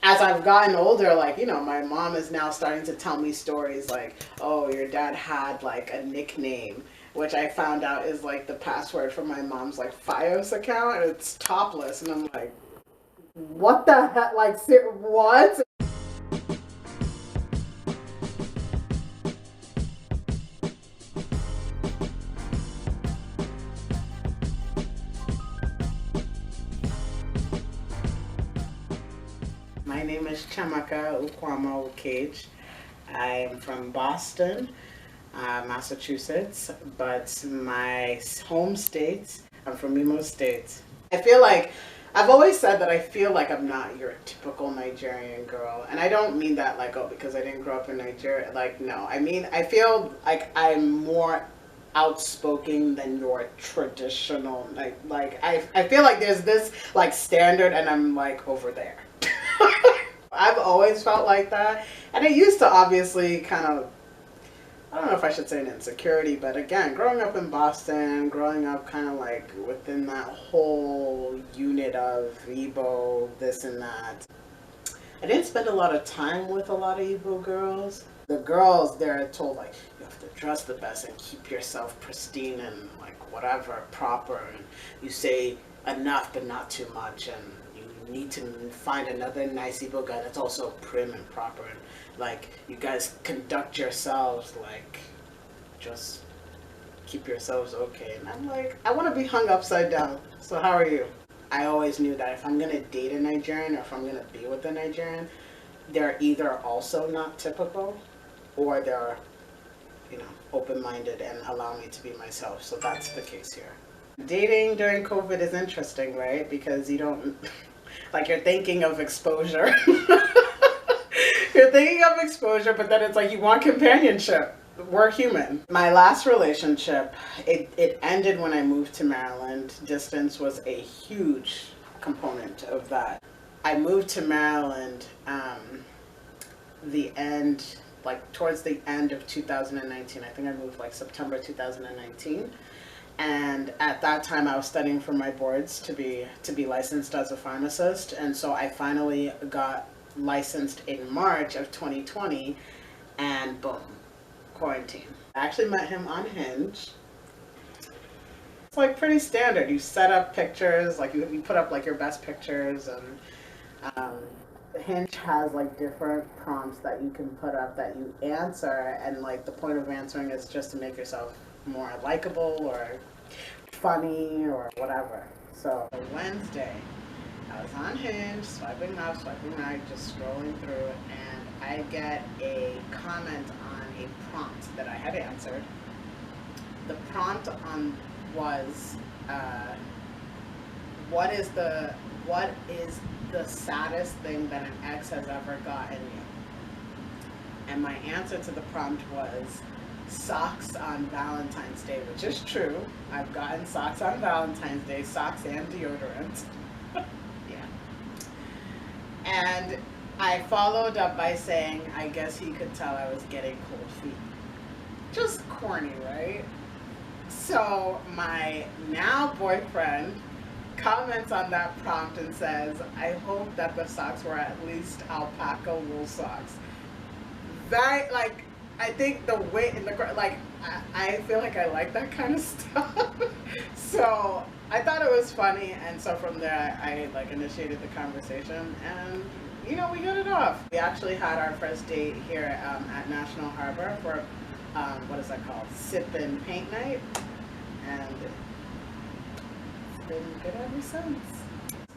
as I've gotten older, like, my mom is now starting to tell me stories like, oh, your dad had like a nickname, which I found out is like the password for my mom's like FiOS account, and it's topless. And I'm like, what the heck? Like, what? My name is Chiamaka N. I am from Boston, Massachusetts, but my home state, I'm from Imo State. I feel like, I've always said that I feel like I'm not your typical Nigerian girl. And I don't mean that like, oh, because I didn't grow up in Nigeria. Like, no. I mean, I feel like I'm more outspoken than your traditional, I feel like there's this like standard and I'm like over there. I've always felt like that. And it used to obviously kind of, I don't know if I should say an insecurity, but again, growing up in Boston, growing up kind of like within that whole unit of Igbo, this and that. I didn't spend a lot of time with a lot of Igbo girls. The girls, they're told like, you have to dress the best and keep yourself pristine and like whatever, proper. And you say enough, but not too much. And you need to find another nice Igbo guy that's also prim and proper. And like, you guys conduct yourselves like, just keep yourselves okay. And I'm like, I want to be hung upside down. So how are you? I always knew that if I'm going to date a Nigerian or if I'm going to be with a Nigerian, they're either also not typical or they're, open-minded and allow me to be myself. So that's the case here. Dating during COVID is interesting, right? Because you don't, like, you're thinking of exposure. You're thinking of exposure, but then it's like you want companionship. We're human. My last relationship, it ended when I moved to Maryland. Distance was a huge component of that. I moved to Maryland towards the end of 2019. I think I moved like September 2019. And at that time I was studying for my boards to be licensed as a pharmacist. And so I finally got licensed in March of 2020, and boom, quarantine. I actually met him on Hinge. It's like pretty standard. You set up pictures, like you put up like your best pictures, and Hinge has like different prompts that you can put up that you answer, and like the point of answering is just to make yourself more likable or funny or whatever. So Wednesday, I was on Hinge, swiping left, swiping right, just scrolling through, and I get a comment on a prompt that I had answered. The prompt was, what is the saddest thing that an ex has ever gotten you? And my answer to the prompt was socks on Valentine's Day, which is true. I've gotten socks on Valentine's Day, socks and deodorant. Yeah. And I followed up by saying, I guess he could tell I was getting cold feet. Just corny, right? So my now boyfriend comments on that prompt and says, I hope that the socks were at least alpaca wool socks. That, like, I think the weight in the, like, I feel like I like that kind of stuff. So I thought it was funny, and so from there I like initiated the conversation, and we got it off. We actually had our first date here at National Harbor for what is that called? Sip and paint night, and it's been good ever since.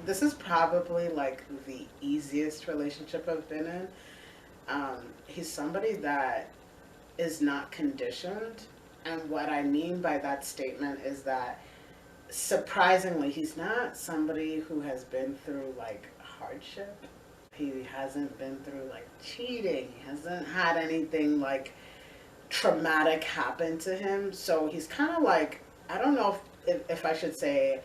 This is probably like the easiest relationship I've been in. He's somebody that is not conditioned, and what I mean by that statement is that surprisingly he's not somebody who has been through like hardship. He hasn't been through like cheating. He hasn't had anything like traumatic happen to him. So he's kind of like, I don't know if I should say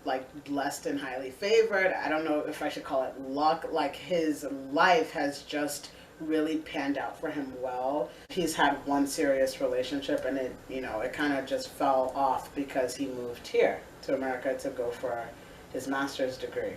like blessed and highly favored. I don't know if I should call it luck. Like his life has just really panned out for him well. He's had one serious relationship, and it kind of just fell off because he moved here to America to go for his master's degree.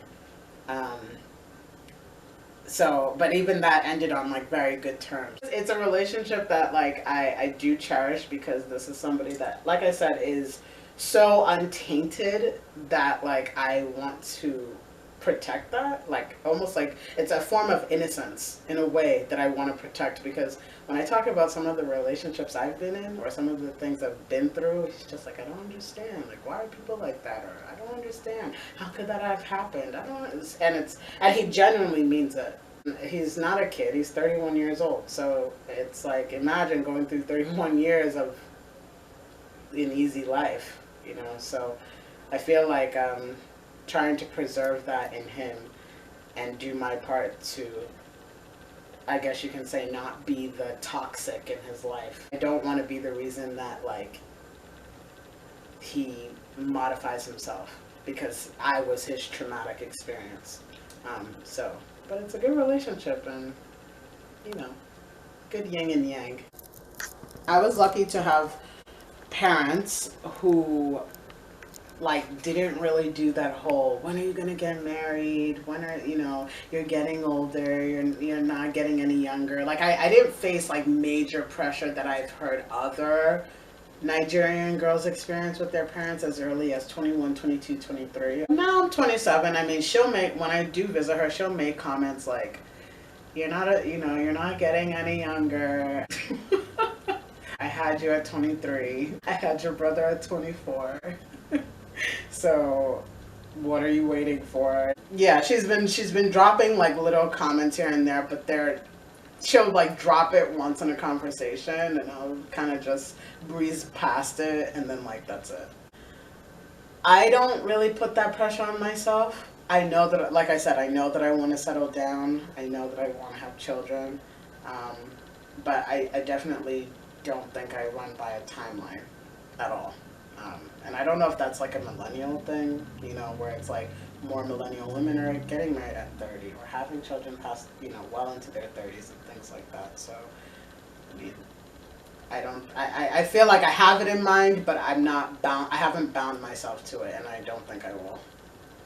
So, but even that ended on like very good terms. It's a relationship that like I do cherish because this is somebody that, like I said, is so untainted that like I want to protect that. Like almost like it's a form of innocence in a way that I want to protect, because when I talk about some of the relationships I've been in or some of the things I've been through, it's just like I don't understand. Like, why are people like that? Or I don't understand. How could that have happened? I don't. And he genuinely means it. He's not a kid. He's 31 years old. So it's like, imagine going through 31 years of an easy life, you know. So I feel like trying to preserve that in him and do my part to, I guess you can say, not be the toxic in his life. I don't want to be the reason that like he modifies himself because I was his traumatic experience. But it's a good relationship, and you know, good yin and yang. I was lucky to have parents who like didn't really do that whole, when are you gonna get married, when are, you know, you're getting older, you're not getting any younger. Like I didn't face like major pressure that I've heard other Nigerian girls experience with their parents as early as 21, 22, 23. Now I'm 27. I mean, she'll make, when I do visit her, she'll make comments like, you're not getting any younger. I had you at 23. I had your brother at 24. So what are you waiting for? Yeah, she's been dropping like little comments here and there, but she'll like drop it once in a conversation and I'll kind of just breeze past it, and then like that's it. I don't really put that pressure on myself. I know that, like I said, I know that I want to settle down. I know that I want to have children. But I definitely don't think I run by a timeline at all. And I don't know if that's like a millennial thing, you know, where it's like more millennial women are getting married at 30 or having children past, you know, well into their 30s and things like that. So, I mean, I feel like I have it in mind, but I'm not bound, I haven't bound myself to it, and I don't think I will.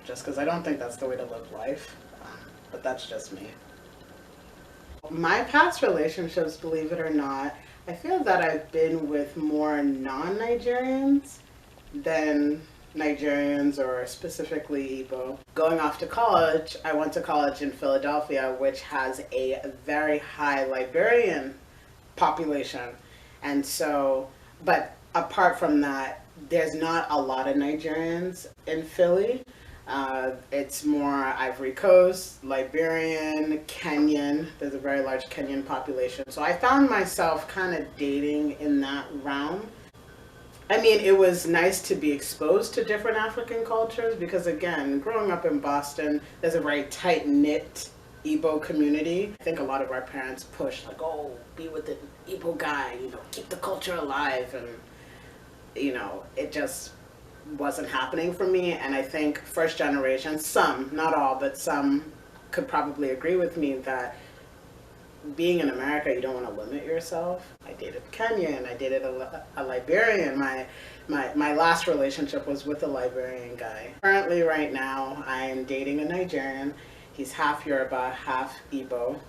Just because I don't think that's the way to live life. But that's just me. My past relationships, believe it or not, I feel that I've been with more non-Nigerians than Nigerians, or specifically Igbo. Going off to college, I went to college in Philadelphia, which has a very high Liberian population. And so, but apart from that, there's not a lot of Nigerians in Philly. It's more Ivory Coast, Liberian, Kenyan. There's a very large Kenyan population. So I found myself kind of dating in that realm. I mean, it was nice to be exposed to different African cultures because, again, growing up in Boston, there's a very tight-knit Igbo community. I think a lot of our parents push, like, oh, be with the Igbo guy, you know, keep the culture alive. And, you know, it just wasn't happening for me. And I think first generation, some, not all, but some could probably agree with me that being in America, you don't want to limit yourself. I dated Kenyan, I dated a Liberian. My last relationship was with a Liberian guy. Currently, right now, I am dating a Nigerian. He's half Yoruba, half Igbo.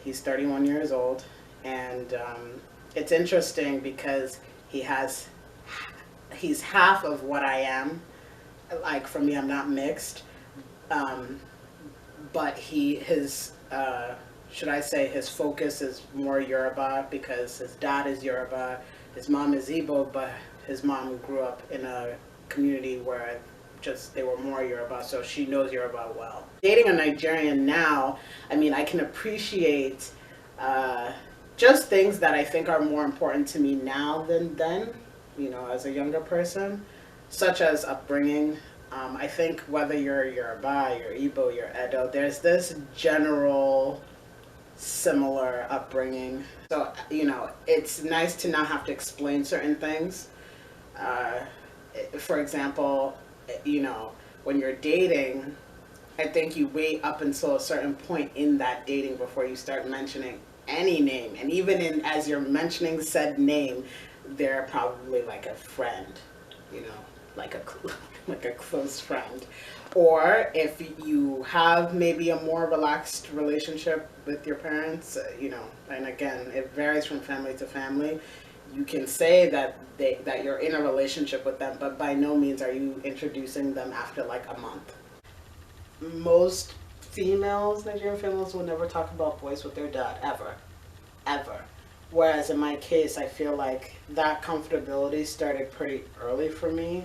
He's 31 years old. And it's interesting because he's half of what I am. Like, for me, I'm not mixed. But should I say his focus is more Yoruba because his dad is Yoruba, his mom is Igbo, but his mom grew up in a community where they were more Yoruba, so she knows Yoruba well. Dating a Nigerian now, I mean, I can appreciate just things that I think are more important to me now than then, you know, as a younger person, such as upbringing. I think whether you're Yoruba, you're Igbo, you're Edo, there's this general similar upbringing. So, you know, it's nice to not have to explain certain things. For example, you know, when you're dating, I think you wait up until a certain point in that dating before you start mentioning any name. And even as you're mentioning said name, they're probably like a friend, you know, like like a close friend. Or if you have maybe a more relaxed relationship with your parents, you know, and again, it varies from family to family. You can say that that you're in a relationship with them, but by no means are you introducing them after like a month. Most females, Nigerian females, will never talk about boys with their dad, ever. Ever. Whereas in my case, I feel like that comfortability started pretty early for me.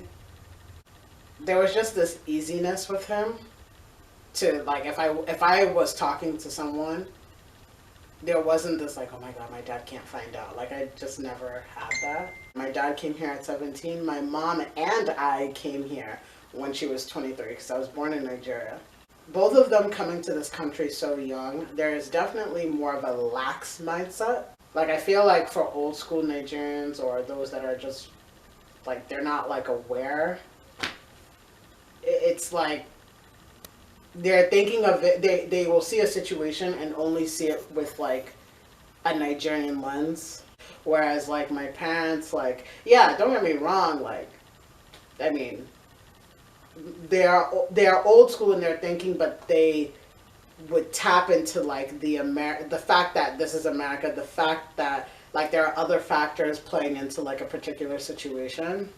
There was just this easiness with him to like if I was talking to someone, there wasn't this like, oh my god, my dad can't find out. Like I just never had that. My dad came here at 17. My mom and I came here when she was 23 because I was born in Nigeria. Both of them coming to this country so young, there is definitely more of a lax mindset. Like I feel like for old school Nigerians or those that are just like they're not like aware, it's like they're thinking of it, they will see a situation and only see it with like a Nigerian lens. Whereas like my parents, like, yeah, don't get me wrong, like, I mean, they are old school in their thinking, but they would tap into like the fact that this is America, the fact that like there are other factors playing into like a particular situation.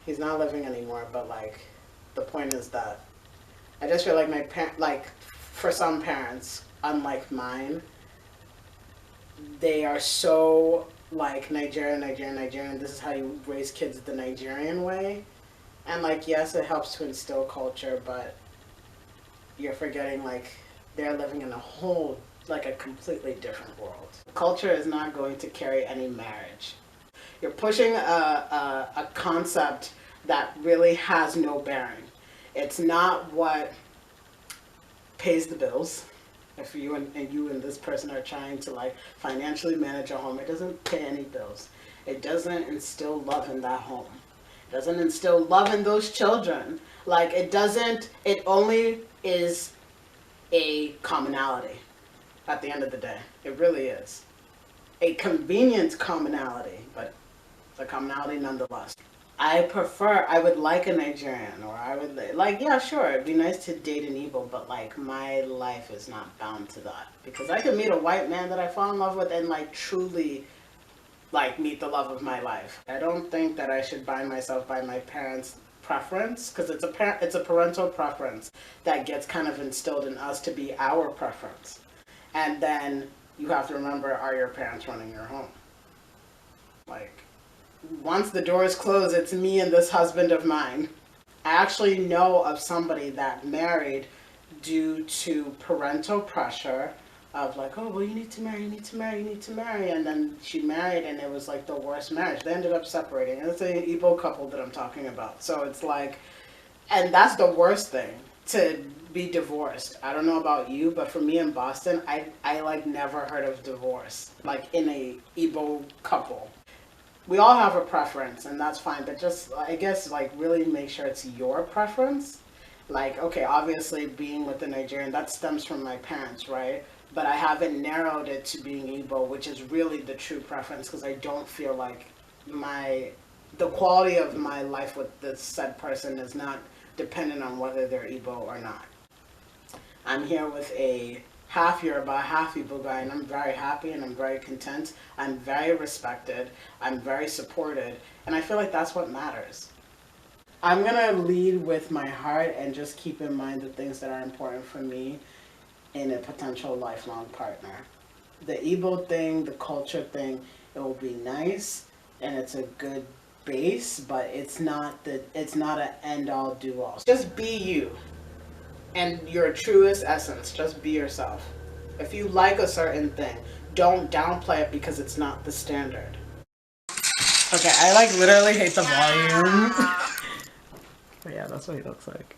He's not living anymore, but like the point is that I just feel like my like for some parents, unlike mine, they are so like Nigerian. This is how you raise kids the Nigerian way. And like, yes, it helps to instill culture, but you're forgetting like they're living in a whole, like a completely different world. Culture is not going to carry any marriage. You're pushing a concept that really has no bearing. It's not what pays the bills. If you and this person are trying to like financially manage a home, it doesn't pay any bills. It doesn't instill love in that home. It doesn't instill love in those children. Like it doesn't, it only is a commonality at the end of the day. It really is. A convenient commonality, but it's a commonality nonetheless. I would like a Nigerian, or I would like, yeah, sure, it'd be nice to date an Igbo, but like my life is not bound to that. Because I could meet a white man that I fall in love with and like truly like meet the love of my life. I don't think that I should bind myself by my parents' preference, because it's a parental preference that gets kind of instilled in us to be our preference. And then you have to remember, are your parents running your home? Like, once the doors close, it's me and this husband of mine. I actually know of somebody that married due to parental pressure of like, oh, well, you need to marry, you need to marry, you need to marry. And then she married and it was like the worst marriage. They ended up separating. And it's an Igbo couple that I'm talking about. So it's like, and that's the worst thing, to be divorced. I don't know about you, but for me in Boston, I like never heard of divorce, like in a Igbo couple. We all have a preference and that's fine, but just, I guess, like really make sure it's your preference. Like, okay, obviously being with the Nigerian, that stems from my parents, right? But I haven't narrowed it to being Igbo, which is really the true preference, because I don't feel like the quality of my life with this said person is not dependent on whether they're Igbo or not. I'm here with a half Yoruba, half Igbo guy, and I'm very happy and I'm very content. I'm very respected. I'm very supported, and I feel like that's what matters. I'm gonna lead with my heart and just keep in mind the things that are important for me in a potential lifelong partner. The Igbo thing, the culture thing, it will be nice and it's a good base, but it's not an end all do all. Just be you and your truest essence. Just be yourself. If you like a certain thing, don't downplay it because it's not the standard. Okay, I like literally hate the volume. But yeah, that's what he looks like.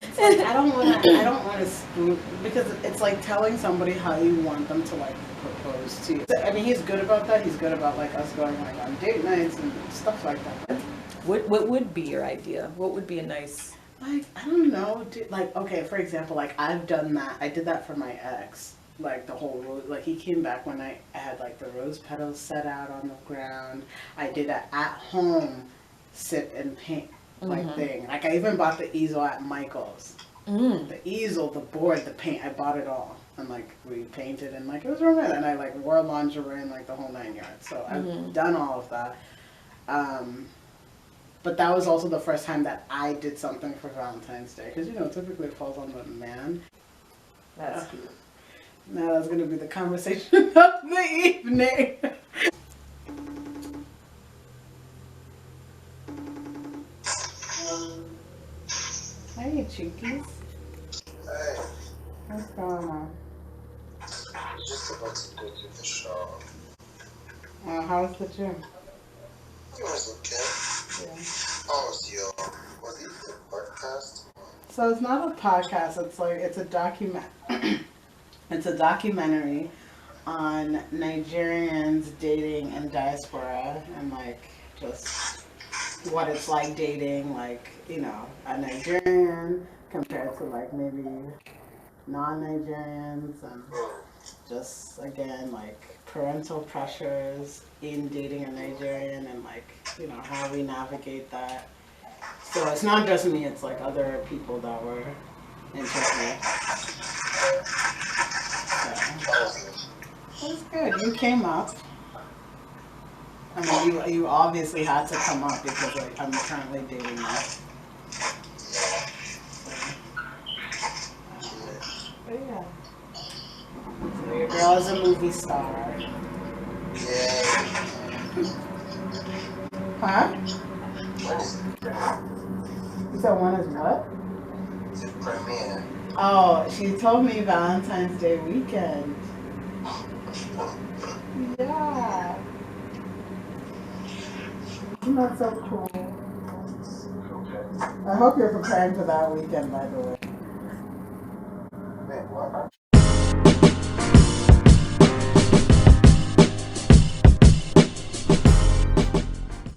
It's like, I don't want to spook, because it's like telling somebody how you want them to like propose to you. I mean, he's good about that. He's good about like us going like on date nights and stuff like that. What would be your idea? What would be a nice? Like, I don't know, like, okay, for example, like I've done that. I did that for my ex. like the whole like he came back when I had like the rose petals set out on the ground. I did a at home sip and paint like thing. Like I even bought the easel at Michael's. The easel, the board, the paint, I bought it all. And like we painted and like it was romantic. And I like wore lingerie and like the whole 9 yards. So I've done all of that. But that was also the first time that I did something for Valentine's Day. Because, you know, typically it falls on the man. That's cute. Now that's going to be the conversation of the evening. Hey, Cheekies. Hey, What's going on? just about to go to the show. How's the gym? It was okay. Yeah. How was was it the podcast? So it's not a podcast. It's like it's a it's a documentary on Nigerians dating in diaspora and like just what it's like dating, like, you know, a Nigerian compared to like maybe non-Nigerians, and just again like parental pressures in dating a Nigerian and like, you know, how we navigate that. So it's not just me, it's like other people that were interviewed. So it was good. You came up. I mean, you obviously had to come up because like, I'm currently dating you. But yeah. So your girl is a movie star. Yeah. Huh? When is it? You said one is what? It's a premiere. Oh, she told me Valentine's Day weekend. Yeah. Isn't that so cool? I hope you're preparing for that weekend, by the way. Man, what?